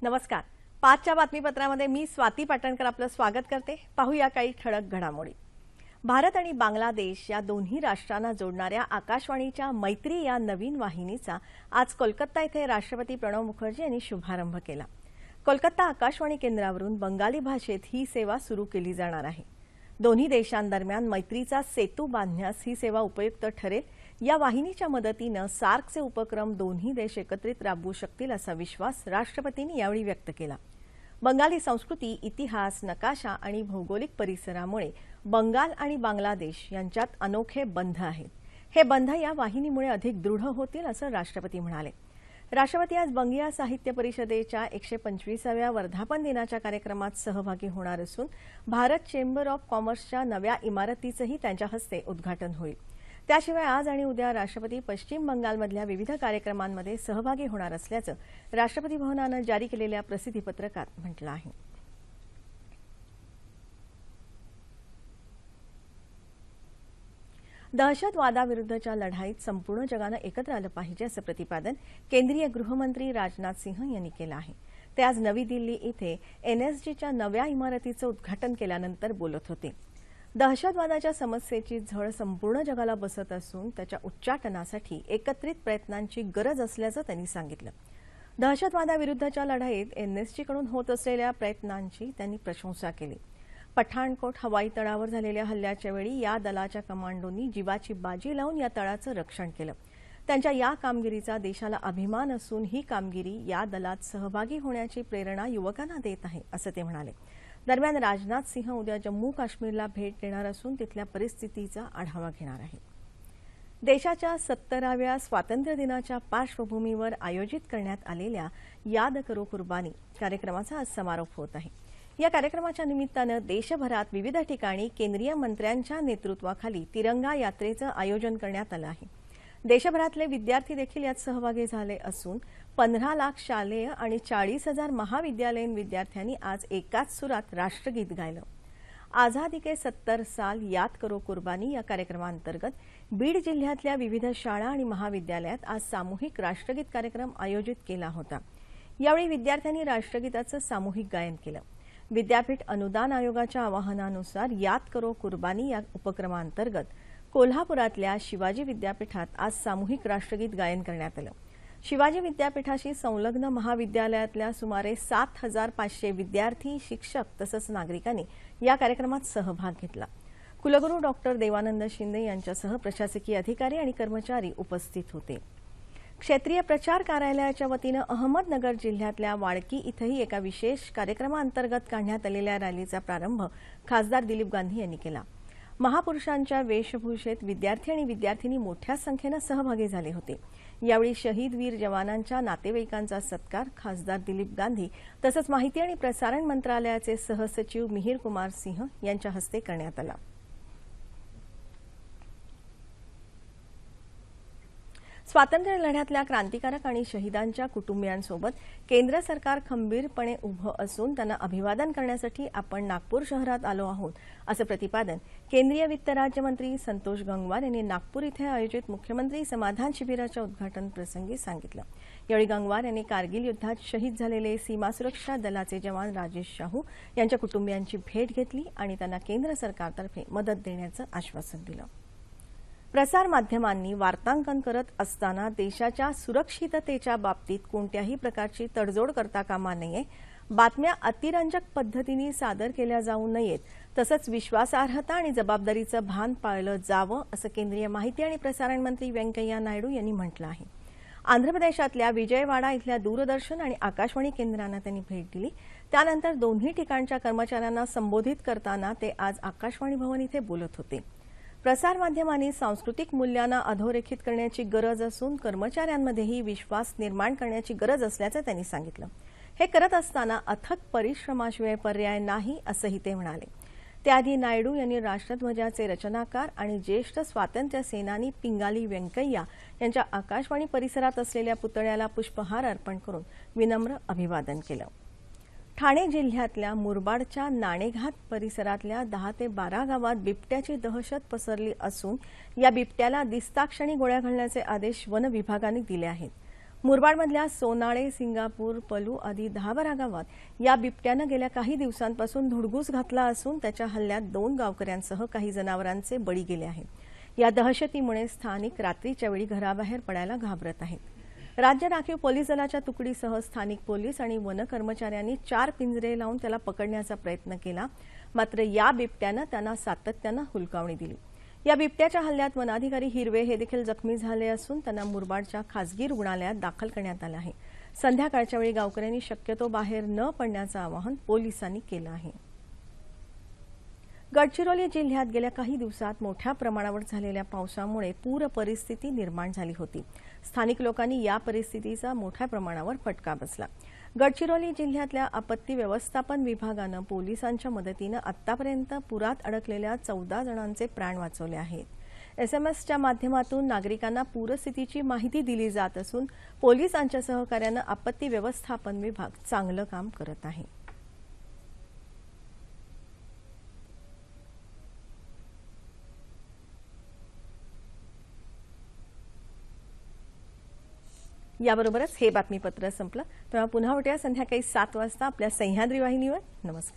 नमस्कार. 5च्या बातमीपत्रामध्ये मी स्वाती पाटणकर आपलं स्वागत करते. पाहूया काही ठळक घडामोडी. भारत आणि बांगलादेश या दोन्ही राष्ट्रांना जोडणाऱ्या आकाशवाणीच्या मैत्री या नवीन वाहिनीचा आज कोलकाता येथे राष्ट्रपती प्रणव मुखर्जी यांनी शुभारंभ केला. कोलकाता आकाशवाणी केंद्रावरून बंगाली भाषेत ही सेवा सुरू केली जाणार आहे. दोन्ही देशांदरम्यान मैत्रीचा सेतू बांधण्यास ही सेवा उपयुक्त ठरेल. या वाहिनीच्या मदतीने सार्कचे उपक्रम दोन्ही देश एकत्रित राबवू शकतील असा विश्वास राष्ट्रपतींनी यावेळी व्यक्त केला. बंगाली संस्कृती, इतिहास, नकाशा आणि भौगोलिक परिसरामुळे बंगाल आणि बांगलादेश यांच्यात अनोखे बंध आहेत. हे बंध या वाहिनीमुळे अधिक दृढ होतील असं राष्ट्रपती म्हणाले. राष्ट्रपती आज बंगिया साहित्य परिषदेच्या 125व्या वर्धापन दिनाच्या कार्यक्रमात सहभागी होणार असून भारत चेंबर ऑफ कॉमर्सच्या नव्या इमारतीचंही त्यांच्या हस्ते उद्घाटन होईल. त्याशिवाय आज आणि उद्या राष्ट्रपती पश्चिम बंगालमधल्या विविध कार्यक्रमांमध्ये सहभागी होणार असल्याचं राष्ट्रपती भवनानं जारी केलेल्या प्रसिद्धीपत्रकात म्हटलं आहे. दहशतवादाविरुद्धच्या लढाईत संपूर्ण जगानं एकत्र आलं पाहिजे असं प्रतिपादन केंद्रीय गृहमंत्री राजनाथ सिंह यांनी केलं आहे. ते आज नवी दिल्ली इथे एनएसजीच्या नव्या इमारतीचं उद्घाटन केल्यानंतर बोलत होते. दहशतवादाच्या समस्येची झळ संपूर्ण जगाला बसत असून त्याच्या उच्चाटनासाठी एकत्रित प्रयत्नांची गरज असल्याचं त्यांनी सांगितलं. दहशतवादाविरुद्धच्या लढाईत एनएसजीकडून होत असलेल्या प्रयत्नांची त्यांनी प्रशंसा केली. पठाणकोट हवाई तळावर झालेल्या हल्ल्याच्या वेळी या दलाच्या कमांडोंनी जीवाची बाजी लावून या तळाचं रक्षण केलं. त्यांच्या या कामगिरीचा देशाला अभिमान असून ही कामगिरी या दलात सहभागी होण्याची प्रेरणा युवकांना देत आहे असं ते म्हणाले. दरम्यान राजनाथ सिंह उद्या जम्मू काश्मीरला भेट देणार असून तिथल्या परिस्थितीचा आढावा घेणार आहे. देशाच्या 70व्या स्वातंत्र्य दिनाच्या पार्श्वभूमीवर आयोजित करण्यात आलेल्या याद करो कुर्बानी कार्यक्रमाचा आज समारोप होत आहे. या कार्यक्रमाच्या निमित्तानं देशभरात विविध ठिकाणी केंद्रीय मंत्र्यांच्या नेतृत्वाखाली तिरंगा यात्रेचं आयोजन करण्यात आलं आहे. देशभरातले विद्यार्थी देखील यात सहभागी झाले असून 15 लाख शालेय आणि 40,000 महाविद्यालयीन विद्यार्थ्यांनी आज एकाच सुरात राष्ट्रगीत गायलं. आझादी के 70 साल याद करो कुर्बानी या कार्यक्रमांतर्गत बीड जिल्ह्यातल्या विविध शाळा आणि महाविद्यालयात आज सामूहिक राष्ट्रगीत कार्यक्रम आयोजित केला होता. यावेळी विद्यार्थ्यांनी राष्ट्रगीताचं सामूहिक गायन केलं. विद्यापीठ अनुदान आयोगाच्या आवाहनानुसार याद करो कुर्बानी या उपक्रमांतर्गत कोल्हापुरातल्या शिवाजी विद्यापीठात आज सामूहिक राष्ट्रगीत गायन करण्यात आलं. शिवाजी विद्यापीठाशी संलग्न महाविद्यालयातल्या सुमारे 7,500 विद्यार्थी, शिक्षक तसंच नागरिकांनी या कार्यक्रमात सहभाग घेतला. कुलगुरू डॉक्टर देवानंद शिंदे यांच्यासह प्रशासकीय अधिकारी आणि कर्मचारी उपस्थित होते. क्षेत्रीय प्रचार कार्यालयाच्या वतीनं अहमदनगर जिल्ह्यातल्या वाळकी इथंही एका विशेष कार्यक्रमांतर्गत काढण्यात आलेल्या रॅलीचा प्रारंभ खासदार दिलीप गांधी यांनी केला. महापुरुषांच्या वेशभूषेत विद्यार्थी आणि विद्यार्थिनी मोठ्या संख्येनं सहभागी झाले होते. यावेळी शहीद वीर जवानांच्या नातेवाईकांचा सत्कार खासदार दिलीप गांधी तसंच माहिती आणि प्रसारण मंत्रालयाचे सहसचिव मिहिर कुमार सिंह यांच्या हस्ते करण्यात आला. स्वातंत्र्य लढ्यातल्या क्रांतिकारक आणि शहीदांच्या कुटुंबियांसोबत केंद्र सरकार खंबीरपणे उभं असून त्यांना अभिवादन करण्यासाठी आपण नागपूर शहरात आलो आहोत असं प्रतिपादन केंद्रीय वित्त राज्यमंत्री संतोष गंगवार यांनी नागपूर इथे आयोजित मुख्यमंत्री समाधान शिबिराच्या उद्घाटन प्रसंगी सांगितलं. यावेळी गंगवार यांनी कारगिल युद्धात शहीद झालेले सीमा सुरक्षा दलाचे जवान राजेश शाहू यांच्या कुटुंबियांची भेट घेतली आणि त्यांना केंद्र सरकारतर्फे मदत देण्याचं आश्वासन दिलं. प्रसारमाध्यमांनी वार्तांकन करत असताना देशाच्या सुरक्षिततेच्या बाबतीत कोणत्याही प्रकारची तडजोड करता कामा नये. बातम्या अतिरंजक पद्धतीने सादर केल्या जाऊ नयेत. तसंच विश्वासार्हता आणि जबाबदारीचं भान पाळलं जावं असं केंद्रीय माहिती आणि प्रसारण मंत्री व्यंकय्या नायडू यांनी म्हटलं आहे. आंध्र प्रदेशातल्या विजयवाडा इथल्या दूरदर्शन आणि आकाशवाणी केंद्रांना त्यांनी भेट दिली. त्यानंतर दोन्ही ठिकाणच्या कर्मचाऱ्यांना संबोधित करताना ते आज आकाशवाणी भवन इथे बोलत होते. प्रसारमाध्यमांनी सांस्कृतिक मूल्यांना अधोरेखित करण्याची गरज असून कर्मचाऱ्यांमध्येही विश्वास निर्माण करण्याची गरज असल्याचं त्यांनी सांगितलं. हे करत असताना अथक परिश्रमाशिवाय पर्याय नाही असंही ते म्हणाले. त्याआधी नायडू यांनी राष्ट्रध्वजाचे रचनाकार आणि ज्येष्ठ स्वातंत्र्य सेनानी पिंगाली व्यंकय्या यांच्या आकाशवाणी परिसरात असलेल्या पुतळ्याला पुष्पहार अर्पण करून विनम्र अभिवादन केलं. ठाणे जिल्ह्यातल्या मुरबाडच्या नाणेघाट परिसरातल्या 10 ते 12 गावात बिबट्याची दहशत पसरली असून या बिबट्याला दिसताक्षणी गोळ्या घालण्याचे आदेश वन विभागाने दिले आहेत. मुरबाडमधल्या सोनाळे, सिंगापूर, पलू आदी 10-12 गावात या बिबट्यानं गेल्या काही दिवसांपासून धुडगूस घातला असून त्याच्या हल्ल्यात 2 गावकऱ्यांसह काही जनावरांचे बळी गेले आहेत। या दहशतीमुळे स्थानिक रात्रीच्या वेळी घराबाहेर पडायला घाबरत आहेत। राज्य राखीव पोलीस दलाच्या तुकडीसह स्थानिक पोलीस आणि वन कर्मचाऱ्यांनी 4 पिंजरे लावून त्याला पकडण्याचा प्रयत्न केला, मात्र या बिबट्यानं त्यांना सातत्यानं हुलकावणी दिली। या बिबट्याच्या हल्ल्यात वनाधिकारी हिरवे हे देखील जखमी झाले असून त्यांना मुरबाडच्या खासगी रुग्णालयात दाखल करण्यात आलं आहे। संध्याकाळच्या वेळी गावकऱ्यांनी शक्यतो बाहेर न पडण्याचं आवाहन पोलिसांनी केलं आहे। गडचिरोली जिल्ह्यात गेल्या काही दिवसात मोठ्या प्रमाणावर झालेल्या पावसामुळे पूर परिस्थिती निर्माण झाली होती। स्थानिक लोकांनी या परिस्थितीचा मोठ्या प्रमाणावर फटका बसला। गडचिरोली जिल्ह्यातल्या आपत्ती व्यवस्थापन विभागानं पोलिसांच्या मदतीनं आतापर्यंत पुरात अडकलेल्या 14 जणांचे प्राण वाचवले आहेत। एसएमएसच्या माध्यमातून नागरिकांना पूरस्थितीची माहिती दिली जात असून पोलिसांच्या सहकार्यानं आपत्ती व्यवस्थापन विभाग चांगलं काम करत आहे। याबरोबरच हे बातमीपत्र संपलं। तेव्हा पुन्हा भेटूया संध्याकाळी 7 वाजता आपल्या सह्याद्री वाहिनीवर। नमस्कार।